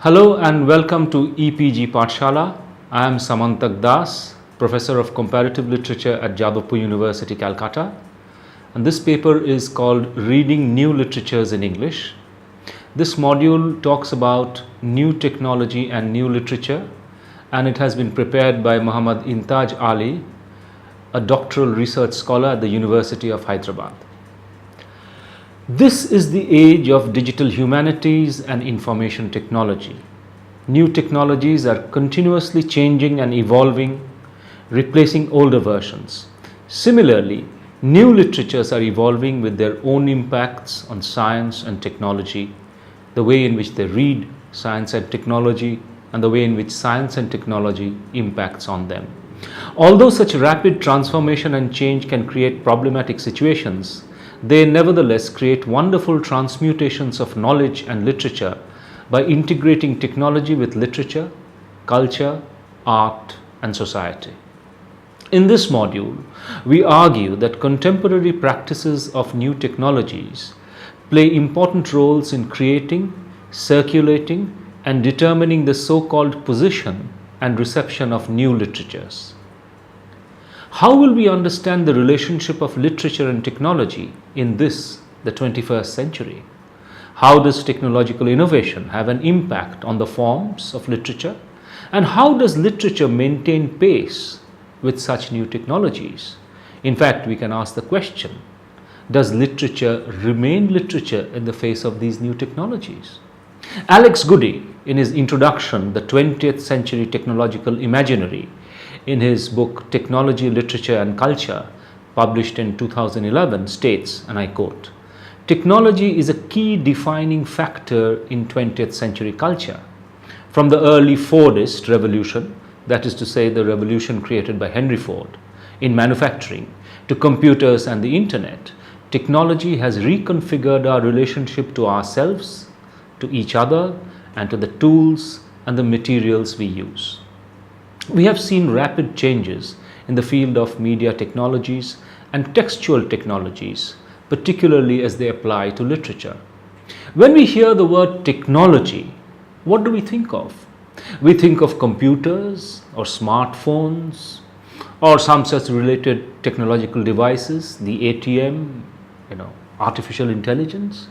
Hello and welcome to EPG Pathshala. I am Samantak Das, Professor of Comparative Literature at Jadavpur University, Calcutta. And this paper is called Reading New Literatures in English. This module talks about new technology and new literature, and it has been prepared by Muhammad Intaj Ali, a doctoral research scholar at the University of Hyderabad. This is the age of digital humanities and information technology. New technologies are continuously changing and evolving, replacing older versions. Similarly, new literatures are evolving with their own impacts on science and technology, the way in which they read science and technology, and the way in which science and technology impacts on them. Although such rapid transformation and change can create problematic situations, they nevertheless create wonderful transmutations of knowledge and literature by integrating technology with literature, culture, art, and society. In this module, we argue that contemporary practices of new technologies play important roles in creating, circulating, and determining the so-called position and reception of new literatures. How will we understand the relationship of literature and technology in this, the 21st century? How does technological innovation have an impact on the forms of literature? And how does literature maintain pace with such new technologies? In fact, we can ask the question, does literature remain literature in the face of these new technologies? Alex Goody, in his introduction, The 20th Century Technological Imaginary, in his book Technology, Literature and Culture, published in 2011, states, and I quote, "Technology is a key defining factor in 20th century culture. From the early Fordist revolution, that is to say the revolution created by Henry Ford, in manufacturing, to computers and the internet, technology has reconfigured our relationship to ourselves, to each other, and to the tools and the materials we use. We have seen rapid changes in the field of media technologies and textual technologies, particularly as they apply to literature. When we hear the word technology, what do we think of? We think of computers or smartphones or some such related technological devices, the ATM, artificial intelligence.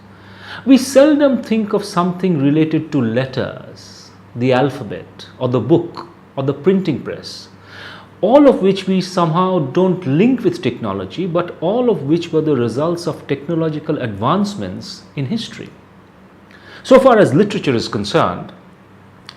We seldom think of something related to letters, the alphabet, or the book, or the printing press, all of which we somehow don't link with technology, but all of which were the results of technological advancements in history. So far as literature is concerned,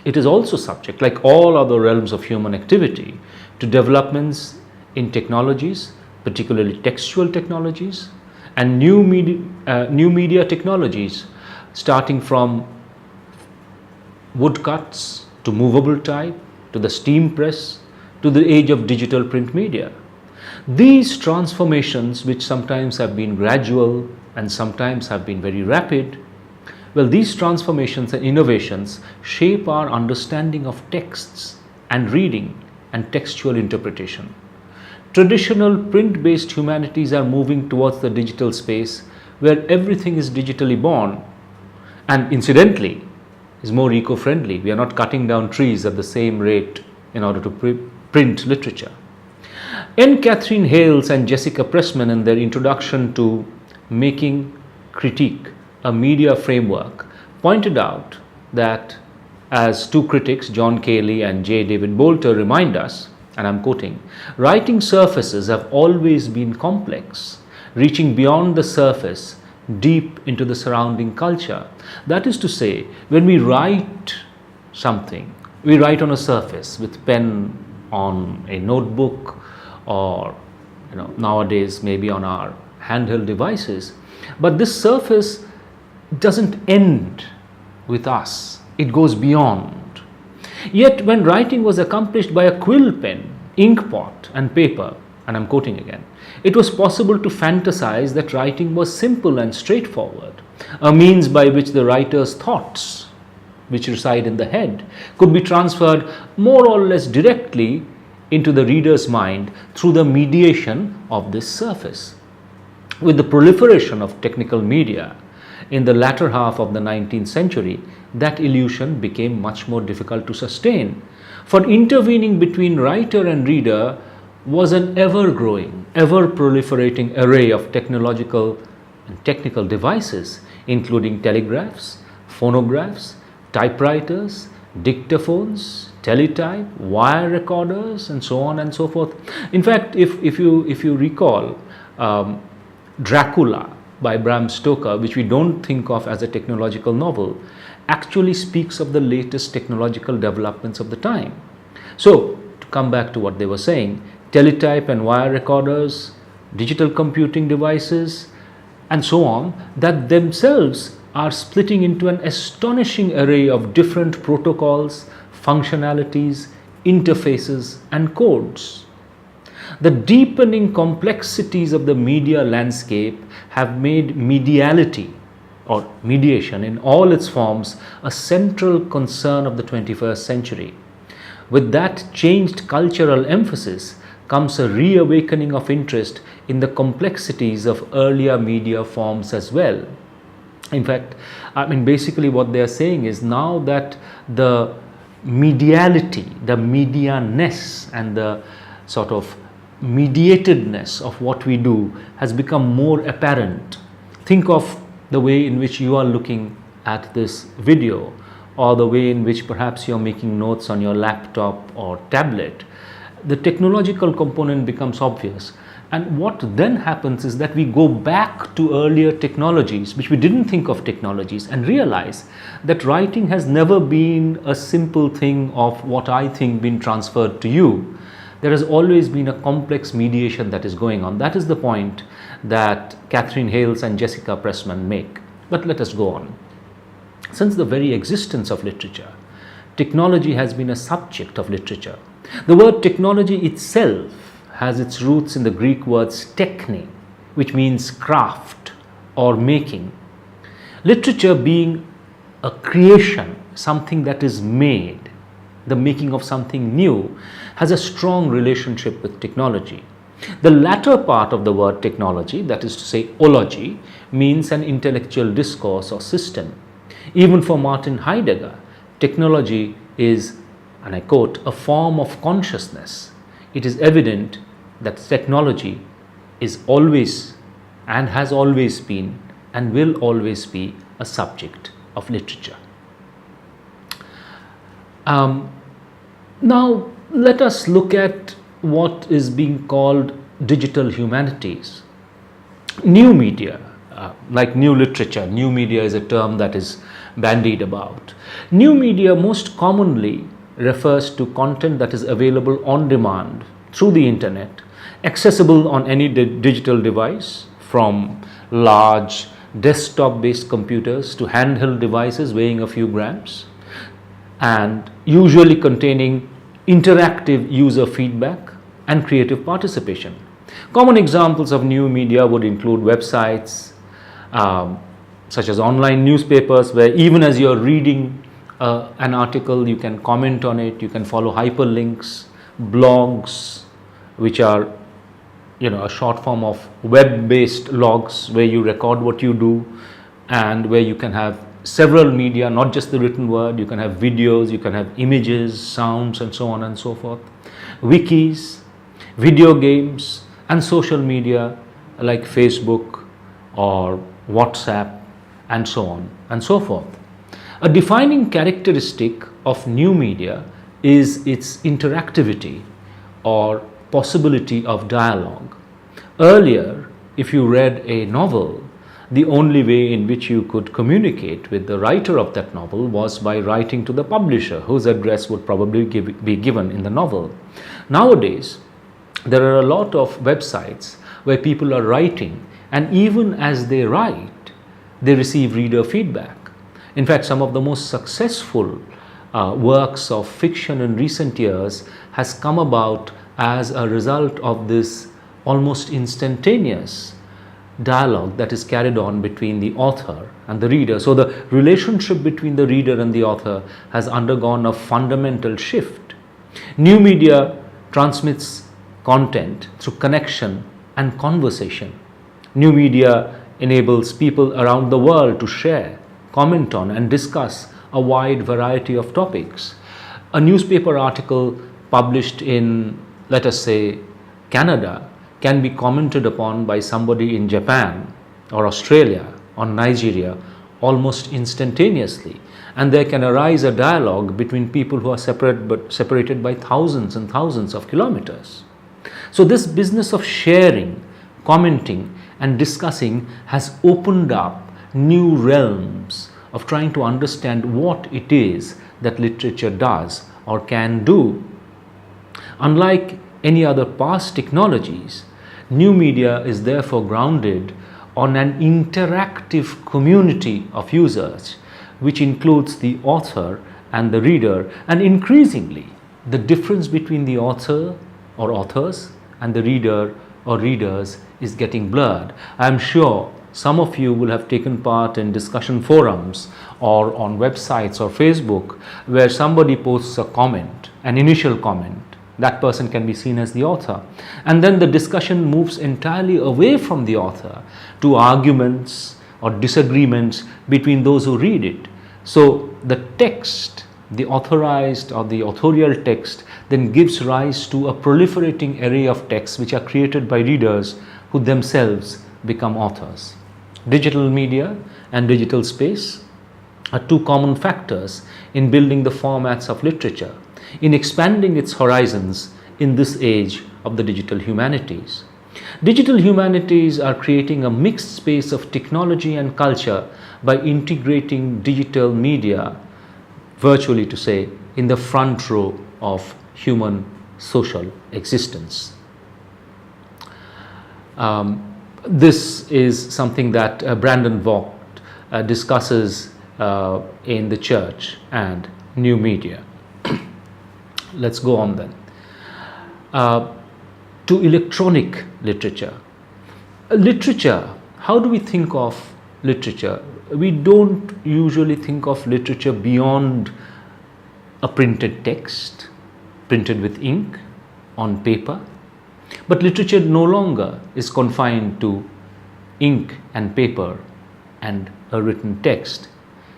it is also subject, like all other realms of human activity, to developments in technologies, particularly textual technologies, and new media technologies, starting from woodcuts to movable type, to the steam press, to the age of digital print media. These transformations, which sometimes have been gradual and sometimes have been very rapid, these transformations and innovations shape our understanding of texts and reading and textual interpretation. Traditional print-based humanities are moving towards the digital space where everything is digitally born and incidentally is more eco-friendly. We are not cutting down trees at the same rate in order to print literature. N. Catherine Hales and Jessica Pressman, in their introduction to Making Critique, a Media Framework, pointed out that, as two critics, John Cayley and J. David Bolter, remind us, and I'm quoting, "Writing surfaces have always been complex, reaching beyond the surface, deep into the surrounding culture." That is to say, when we write something, we write on a surface with pen on a notebook or nowadays maybe on our handheld devices, but this surface doesn't end with us, it goes beyond. Yet when writing was accomplished by a quill pen, ink pot and paper, and I'm quoting again, it was possible to fantasize that writing was simple and straightforward, a means by which the writer's thoughts, which reside in the head, could be transferred more or less directly into the reader's mind through the mediation of this surface. With the proliferation of technical media, in the latter half of the 19th century, that illusion became much more difficult to sustain. For intervening between writer and reader was an ever growing, ever proliferating array of technological and technical devices, including telegraphs, phonographs, typewriters, dictaphones, teletype, wire recorders, and so on and so forth. In fact, if you recall, Dracula by Bram Stoker, which we don't think of as a technological novel, actually speaks of the latest technological developments of the time. So, to come back to what they were saying, teletype and wire recorders, digital computing devices, and so on, that themselves are splitting into an astonishing array of different protocols, functionalities, interfaces, and codes. The deepening complexities of the media landscape have made mediality or mediation in all its forms a central concern of the 21st century. With that changed cultural emphasis comes a reawakening of interest in the complexities of earlier media forms as well. In fact, basically what they are saying is now that the mediality, the media-ness and the sort of mediatedness of what we do has become more apparent. Think of the way in which you are looking at this video, or the way in which perhaps you're making notes on your laptop or tablet. The technological component becomes obvious. And what then happens is that we go back to earlier technologies, which we didn't think of technologies, and realize that writing has never been a simple thing of what I think being transferred to you. There has always been a complex mediation that is going on. That is the point that Catherine Hales and Jessica Pressman make. But let us go on. Since the very existence of literature, technology has been a subject of literature. The word technology itself has its roots in the Greek words techne, which means craft or making. Literature being a creation, something that is made, the making of something new, has a strong relationship with technology. The latter part of the word technology, that is to say ology, means an intellectual discourse or system. Even for Martin Heidegger, technology is, and I quote, a form of consciousness. It is evident that technology is always and has always been and will always be a subject of literature. Now let us look at what is being called digital humanities. New media, like new literature, new media is a term that is bandied about. New media most commonly refers to content that is available on demand through the internet, accessible on any digital device, from large desktop-based computers to handheld devices weighing a few grams, and usually containing interactive user feedback and creative participation. Common examples of new media would include websites, such as online newspapers, where even as you're reading an article, you can comment on it, you can follow hyperlinks, blogs, which are a short form of web-based logs where you record what you do, and where you can have several media, not just the written word. You can have videos, you can have images, sounds, and so on and so forth. Wikis, video games, and social media like Facebook or WhatsApp, and so on and so forth. A defining characteristic of new media is its interactivity or possibility of dialogue. Earlier, if you read a novel, the only way in which you could communicate with the writer of that novel was by writing to the publisher, whose address would probably be given in the novel. Nowadays, there are a lot of websites where people are writing, and even as they write, they receive reader feedback. In fact, some of the most successful works of fiction in recent years has come about as a result of this almost instantaneous dialogue that is carried on between the author and the reader. So the relationship between the reader and the author has undergone a fundamental shift. New media transmits content through connection and conversation. New media enables people around the world to share, comment on, and discuss a wide variety of topics. A newspaper article published in, let us say, Canada can be commented upon by somebody in Japan or Australia or Nigeria almost instantaneously, and there can arise a dialogue between people who are separated by thousands and thousands of kilometers. So this business of sharing, commenting, and discussing has opened up new realms of trying to understand what it is that literature does or can do. Unlike any other past technologies, new media is therefore grounded on an interactive community of users, which includes the author and the reader, and increasingly the difference between the author or authors and the reader or readers is getting blurred. I am sure some of you will have taken part in discussion forums or on websites or Facebook where somebody posts a comment, an initial comment. That person can be seen as the author. And then the discussion moves entirely away from the author to arguments or disagreements between those who read it. So the text, the authorized or the authorial text, then gives rise to a proliferating array of texts which are created by readers who themselves become authors. Digital media and digital space are two common factors in building the formats of literature, in expanding its horizons in this age of the digital humanities. Digital humanities are creating a mixed space of technology and culture by integrating digital media, virtually to say, in the front row of human social existence. This is something that Brandon Vogt discusses in The Church and New Media. Let's go on then. To electronic literature. Literature, how do we think of literature? We don't usually think of literature beyond a printed text, printed with ink on paper. But literature no longer is confined to ink and paper and a written text.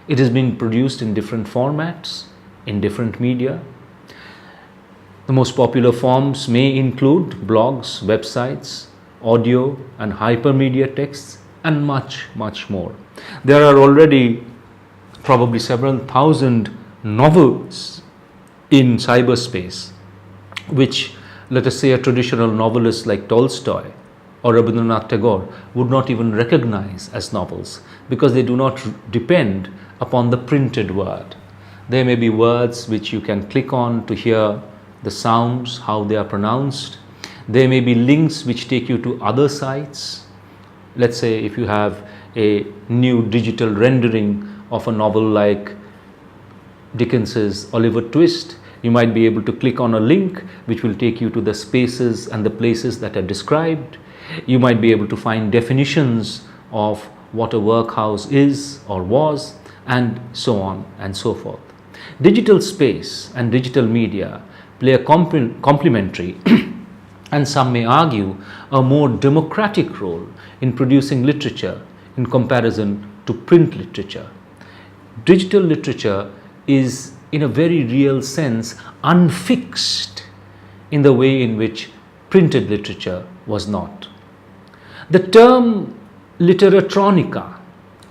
It is being produced in different formats, in different media. The most popular forms may include blogs, websites, audio and hypermedia texts, and much, much more. There are already probably several thousand novels in cyberspace, which, let us say, a traditional novelist like Tolstoy or Rabindranath Tagore would not even recognize as novels, because they do not depend upon the printed word. There may be words which you can click on to hear the sounds, how they are pronounced. There may be links which take you to other sites. Let's say if you have a new digital rendering of a novel like Dickens's Oliver Twist, you might be able to click on a link which will take you to the spaces and the places that are described. You might be able to find definitions of what a workhouse is or was, and so on and so forth. Digital space and digital media play a complementary and some may argue a more democratic role in producing literature in comparison to print literature. Digital literature is, in a very real sense, unfixed in the way in which printed literature was not. The term literatronica,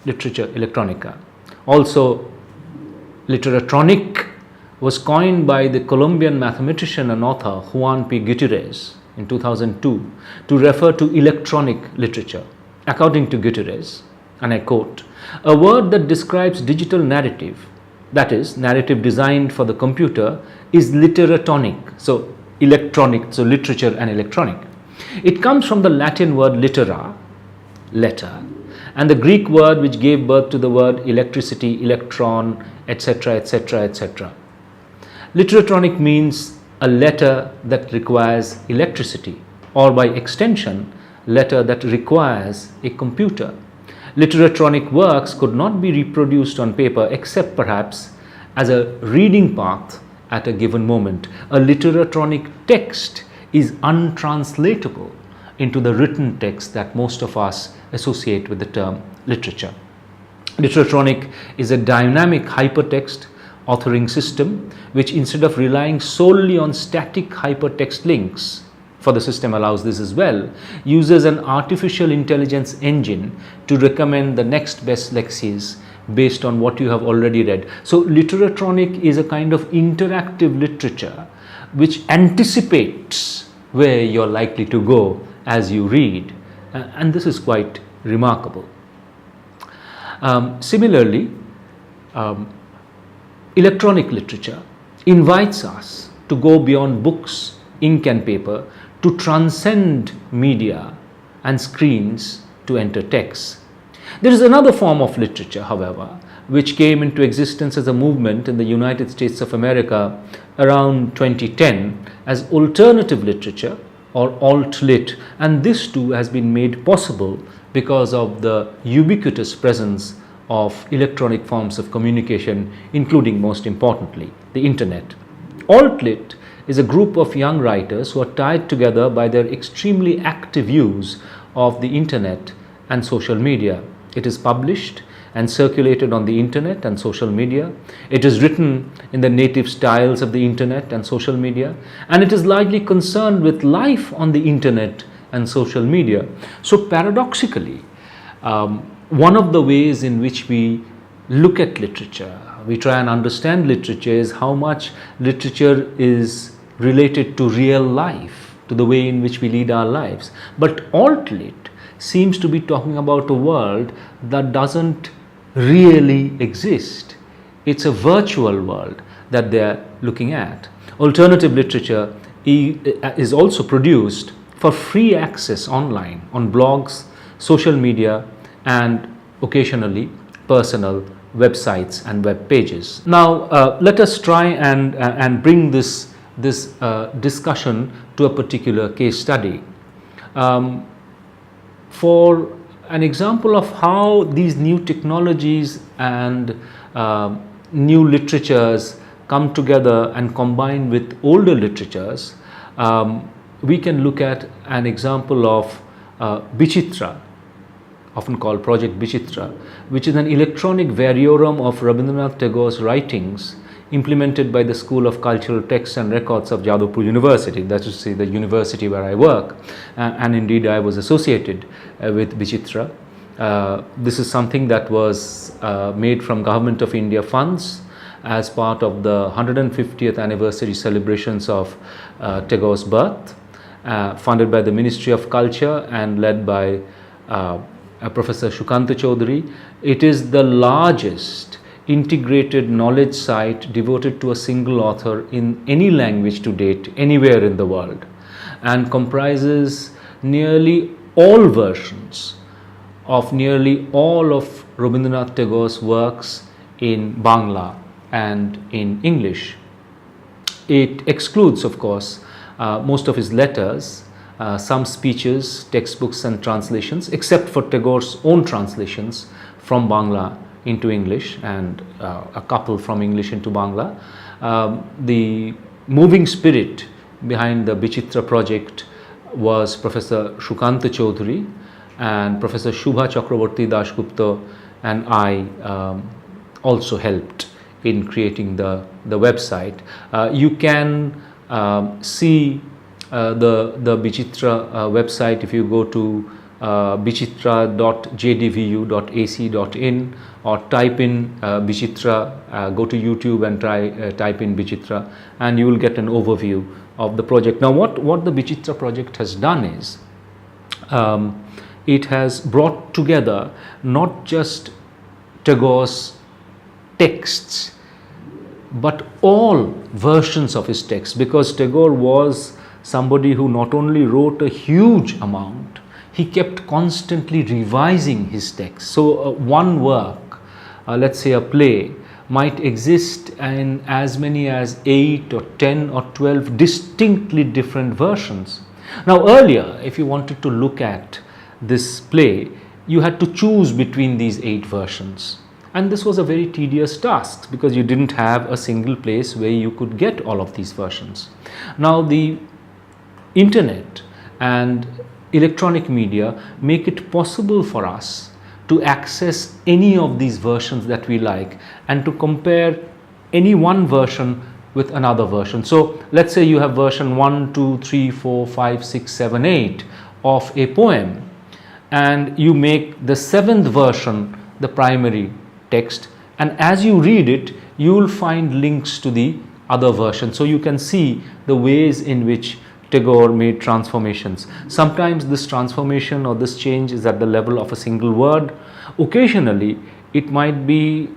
literature electronica, also literatronic, was coined by the Colombian mathematician and author Juan P. Gutierrez in 2002 to refer to electronic literature. According to Gutierrez, and I quote, "A word that describes digital narrative, that is, narrative designed for the computer, is literatonic." So electronic, so literature and electronic. It comes from the Latin word litera, letter, and the Greek word which gave birth to the word electricity, electron, etc., etc., etc. Literatronic means a letter that requires electricity, or by extension, letter that requires a computer. Literatronic works could not be reproduced on paper except perhaps as a reading path at a given moment. A literatronic text is untranslatable into the written text that most of us associate with the term literature. Literatronic is a dynamic hypertext authoring system which, instead of relying solely on static hypertext links, for the system allows this as well, uses an artificial intelligence engine to recommend the next best lexis based on what you have already read. So Literatronic is a kind of interactive literature which anticipates where you're likely to go as you read, and this is quite remarkable. Similarly, electronic literature invites us to go beyond books, ink and paper, to transcend media and screens to enter texts. There is another form of literature, however, which came into existence as a movement in the United States of America around 2010 as alternative literature or alt-lit, and this too has been made possible because of the ubiquitous presence of electronic forms of communication, including, most importantly, the internet. Alt-lit is a group of young writers who are tied together by their extremely active use of the internet and social media. It is published and circulated on the internet and social media. It is written in the native styles of the internet and social media, and it is largely concerned with life on the internet and social media. So paradoxically, one of the ways in which we look at literature, we try and understand literature, is how much literature is related to real life, to the way in which we lead our lives. But alt-lit seems to be talking about a world that doesn't really exist. It's a virtual world that they're looking at. Alternative literature is also produced for free access online on blogs, social media, and occasionally personal websites and web pages. Now let us try and bring this discussion to a particular case study. For an example of how these new technologies and new literatures come together and combine with older literatures, we can look at an example of Bichitra, often called Project Bichitra, which is an electronic variorum of Rabindranath Tagore's writings implemented by the School of Cultural Texts and Records of Jadavpur University, that is to say the university where I work, and indeed I was associated with Bichitra. This is something that was made from Government of India funds as part of the 150th anniversary celebrations of Tagore's birth, funded by the Ministry of Culture and led by Professor Shukanta Chaudhary. It is the largest integrated knowledge site devoted to a single author in any language to date anywhere in the world, and comprises nearly all versions of nearly all of Rabindranath Tagore's works in Bangla and in English. It excludes, of course, most of his letters, some speeches, textbooks and translations, except for Tagore's own translations from Bangla into English and a couple from English into Bangla. The moving spirit behind the Bichitra project was Professor Shukanta Chaudhary and Professor Shubha Chakraborty Dasgupta, and I also helped in creating the website. You can see the Bichitra website if you go to bichitra.jdvu.ac.in or type in Bichitra, go to YouTube and type in Bichitra, and you will get an overview of the project. Now what the Bichitra project has done is it has brought together not just Tagore's texts but all versions of his texts, because Tagore was somebody who not only wrote a huge amount, he kept constantly revising his text. So one work, let's say a play, might exist in as many as 8 or 10 or 12 distinctly different versions. Now earlier, if you wanted to look at this play, you had to choose between these 8 versions. And this was a very tedious task because you didn't have a single place where you could get all of these versions. Now the internet and electronic media make it possible for us to access any of these versions that we like and to compare any one version with another version. So let's say you have version 1, 2, 3, 4, 5, 6, 7, 8 of a poem, and you make the 7th version the primary text, and as you read it you will find links to the other version. So you can see the ways in which Tagore made transformations. Sometimes this transformation or this change is at the level of a single word. Occasionally it might be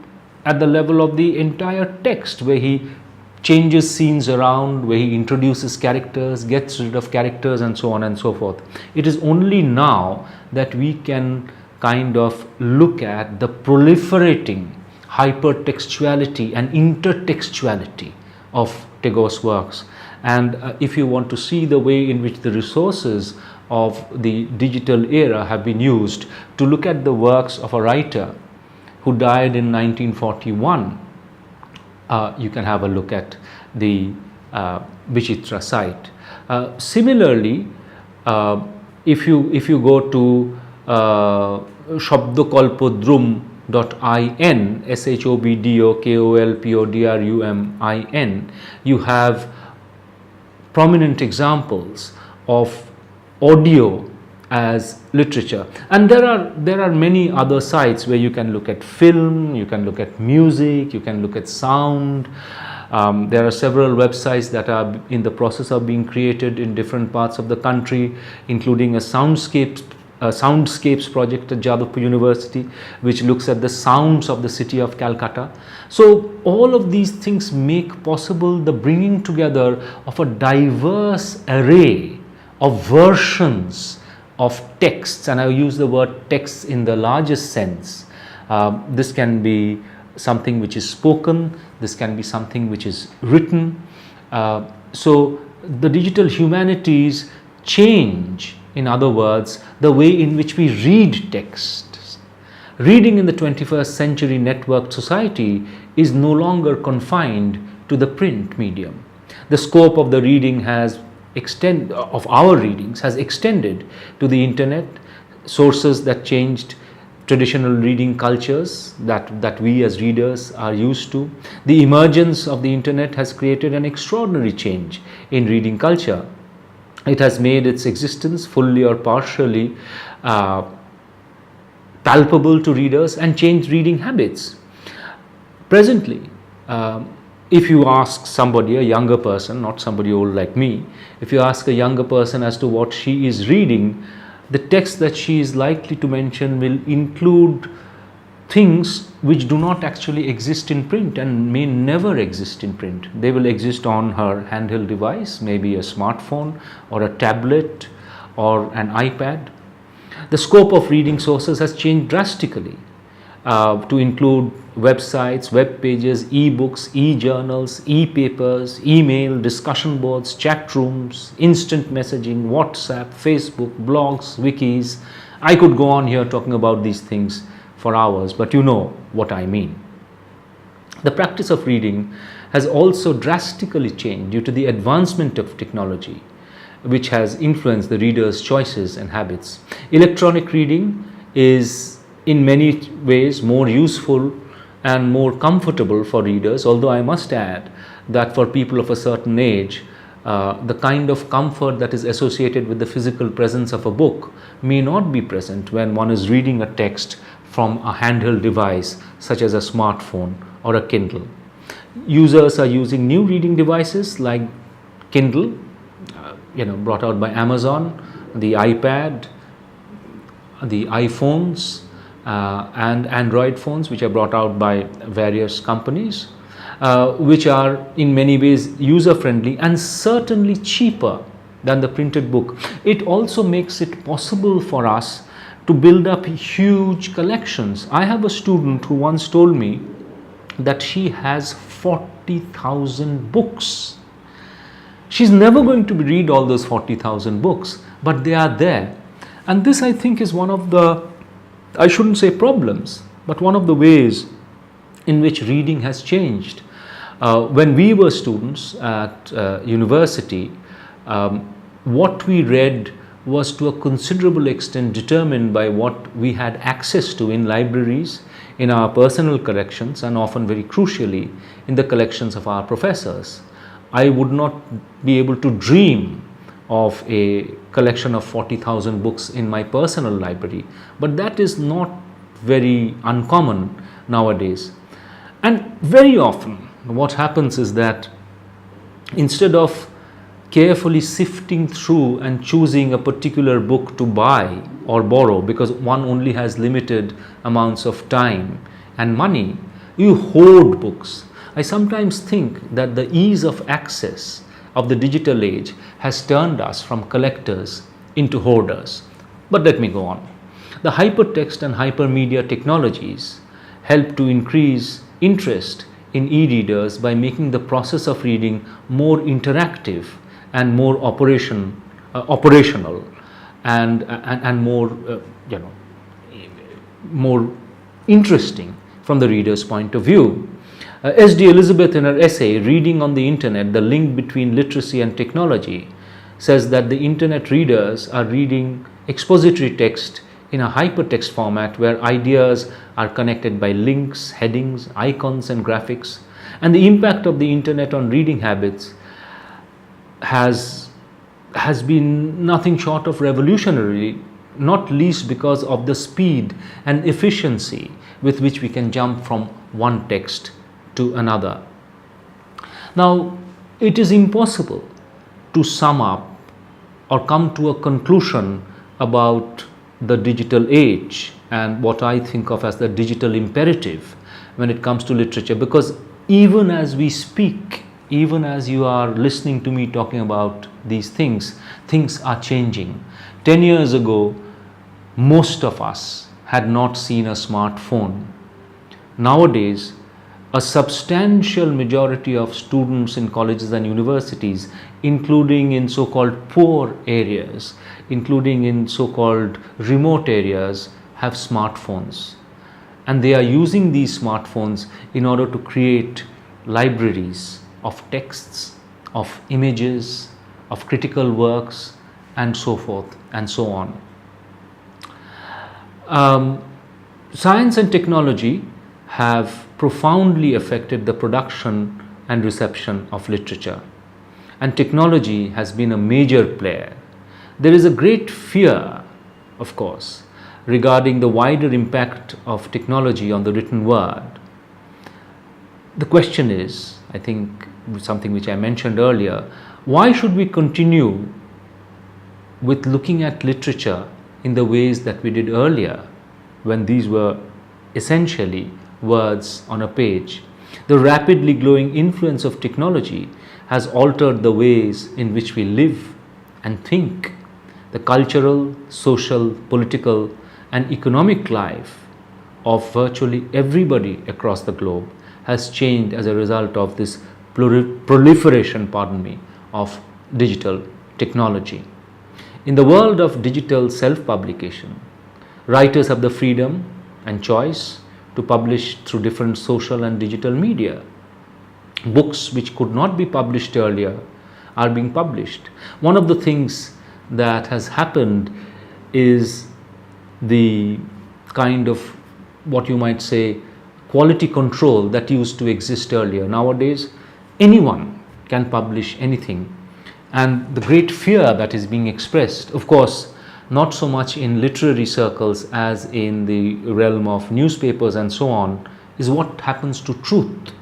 at the level of the entire text, where he changes scenes around, where he introduces characters, gets rid of characters, and so on and so forth. It is only now that we can kind of look at the proliferating hypertextuality and intertextuality of Tagore's works. And if you want to see the way in which the resources of the digital era have been used to look at the works of a writer who died in 1941, you can have a look at the Bichitra site. Similarly, if you go to shabdokolpodrum.in, shabdokolpodrum, you have prominent examples of audio as literature, and there are many other sites where you can look at film, you can look at music, you can look at sound. There are several websites that are in the process of being created in different parts of the country, including a soundscapes project at Jadavpur University, which looks at the sounds of the city of Calcutta. So all of these things make possible the bringing together of a diverse array of versions of texts, and I use the word texts in the largest sense. This can be something which is spoken, this can be something which is written. So the digital humanities change, in other words, the way in which we read texts. Reading in the 21st century networked society is no longer confined to the print medium. The scope of the reading of our readings has extended to the internet, sources that changed traditional reading cultures that we as readers are used to. The emergence of the internet has created an extraordinary change in reading culture. It has made its existence fully or partially palpable to readers and changed reading habits. Presently, if you ask somebody, a younger person, not somebody old like me, if you ask a younger person as to what she is reading, the text that she is likely to mention will include things which do not actually exist in print and may never exist in print. They will exist on her handheld device, maybe a smartphone or a tablet or an iPad. The scope of reading sources has changed drastically to include websites, web pages, e-books, e-journals, e-papers, email, discussion boards, chat rooms, instant messaging, WhatsApp, Facebook, blogs, wikis. I could go on here talking about these things for hours, but you know what I mean. The practice of reading has also drastically changed due to the advancement of technology, which has influenced the reader's choices and habits. Electronic reading is in many ways more useful and more comfortable for readers, although I must add that for people of a certain age, the kind of comfort that is associated with the physical presence of a book may not be present when one is reading a text from a handheld device such as a smartphone or a Kindle. Users are using new reading devices like Kindle, brought out by Amazon, the iPad, the iPhones, and Android phones, which are brought out by various companies, which are in many ways user-friendly and certainly cheaper than the printed book. It also makes it possible for us to build up huge collections. I have a student who once told me that she has 40,000 books. She's never going to read all those 40,000 books, but they are there. And this, I think, is one of the, I shouldn't say problems, but one of the ways in which reading has changed. When we were students at university, what we read was to a considerable extent determined by what we had access to in libraries, in our personal collections, and often very crucially in the collections of our professors. I would not be able to dream of a collection of 40,000 books in my personal library, but that is not very uncommon nowadays. And very often what happens is that instead of carefully sifting through and choosing a particular book to buy or borrow, because one only has limited amounts of time and money, you hoard books. I sometimes think that the ease of access of the digital age has turned us from collectors into hoarders. But let me go on. The hypertext and hypermedia technologies help to increase interest in e-readers by making the process of reading more interactive and more operational and more more interesting from the reader's point of view. S.D. Elizabeth, in her essay Reading on the Internet, The Link Between Literacy and Technology, says that the internet readers are reading expository text in a hypertext format where ideas are connected by links, headings, icons and graphics. And the impact of the internet on reading habits has been nothing short of revolutionary, not least because of the speed and efficiency with which we can jump from one text to another. Now, it is impossible to sum up or come to a conclusion about the digital age and what I think of as the digital imperative when it comes to literature, because even as we speak, even as you are listening to me talking about these things, things are changing. 10 years ago, most of us had not seen a smartphone. Nowadays, a substantial majority of students in colleges and universities, including in so-called poor areas, including in so-called remote areas, have smartphones. And they are using these smartphones in order to create libraries of texts, of images, of critical works, and so forth and so on. Science and technology have profoundly affected the production and reception of literature, and technology has been a major player. There is a great fear, of course, regarding the wider impact of technology on the written word. The question is, I think, something which I mentioned earlier: why should we continue with looking at literature in the ways that we did earlier, when these were essentially words on a page? The rapidly growing influence of technology has altered the ways in which we live and think. The cultural, social, political, and economic life of virtually everybody across the globe has changed as a result of this proliferation, of digital technology. In the world of digital self-publication, writers have the freedom and choice to publish through different social and digital media. Books which could not be published earlier are being published. One of the things that has happened is the kind of, what you might say, quality control that used to exist earlier. Nowadays, anyone can publish anything. And the great fear that is being expressed, of course, not so much in literary circles as in the realm of newspapers and so on, is what happens to truth.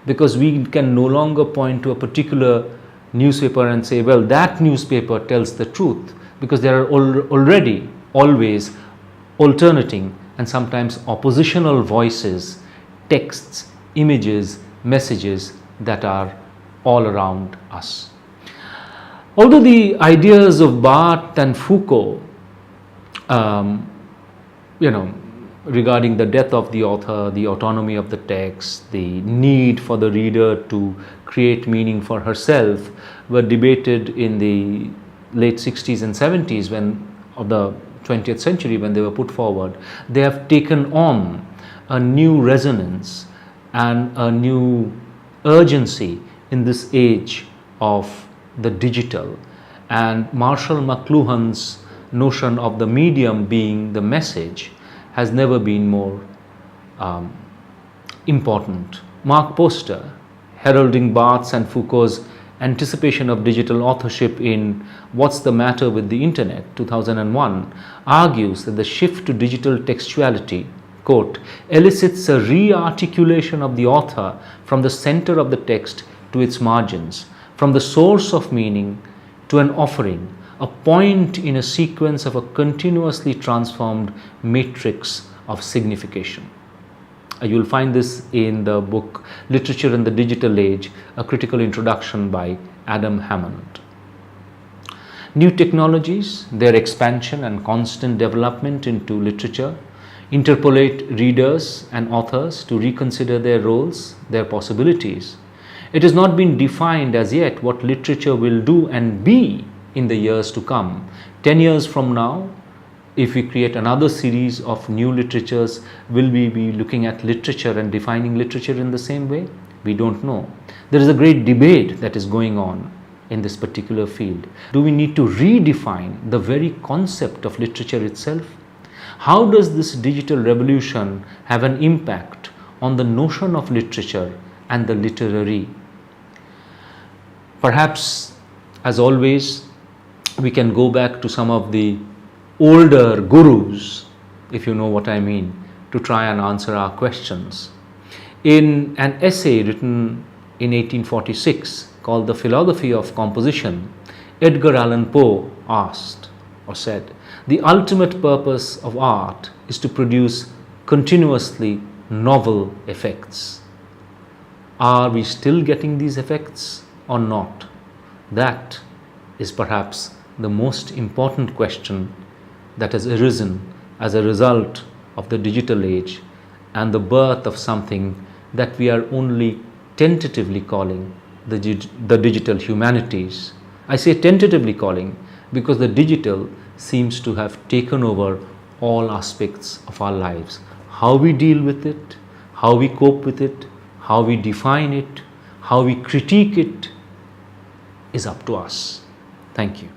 Because we can no longer point to a particular newspaper and say, well, that newspaper tells the truth, because there are already always alternating and sometimes oppositional voices, texts, images, messages that are all around us. Although the ideas of Barthes and Foucault, regarding the death of the author, the autonomy of the text, the need for the reader to create meaning for herself, were debated in the late 60s and 70s of the 20th century when they were put forward, they have taken on a new resonance and a new urgency in this age of the digital. And Marshall McLuhan's notion of the medium being the message has never been more important. Mark Poster, heralding Barthes and Foucault's anticipation of digital authorship in What's the Matter with the Internet, 2001, argues that the shift to digital textuality, quote, elicits a re-articulation of the author from the center of the text to its margins, from the source of meaning to an offering, a point in a sequence of a continuously transformed matrix of signification. You will find this in the book Literature in the Digital Age, a critical introduction by Adam Hammond. New technologies, their expansion and constant development into literature, interpolate readers and authors to reconsider their roles, their possibilities. It has not been defined as yet what literature will do and be in the years to come. 10 years from now, if we create another series of new literatures, will we be looking at literature and defining literature in the same way? We don't know. There is a great debate that is going on in this particular field. Do we need to redefine the very concept of literature itself? How does this digital revolution have an impact on the notion of literature and the literary? Perhaps, as always, we can go back to some of the older gurus, if you know what I mean, to try and answer our questions. In an essay written in 1846 called The Philosophy of Composition, Edgar Allan Poe asked or said, "The ultimate purpose of art is to produce continuously novel effects." Are we still getting these effects or not? That is perhaps the most important question that has arisen as a result of the digital age and the birth of something that we are only tentatively calling the digital humanities. I say tentatively calling because the digital seems to have taken over all aspects of our lives. How we deal with it, how we cope with it, how we define it, how we critique it is up to us. Thank you.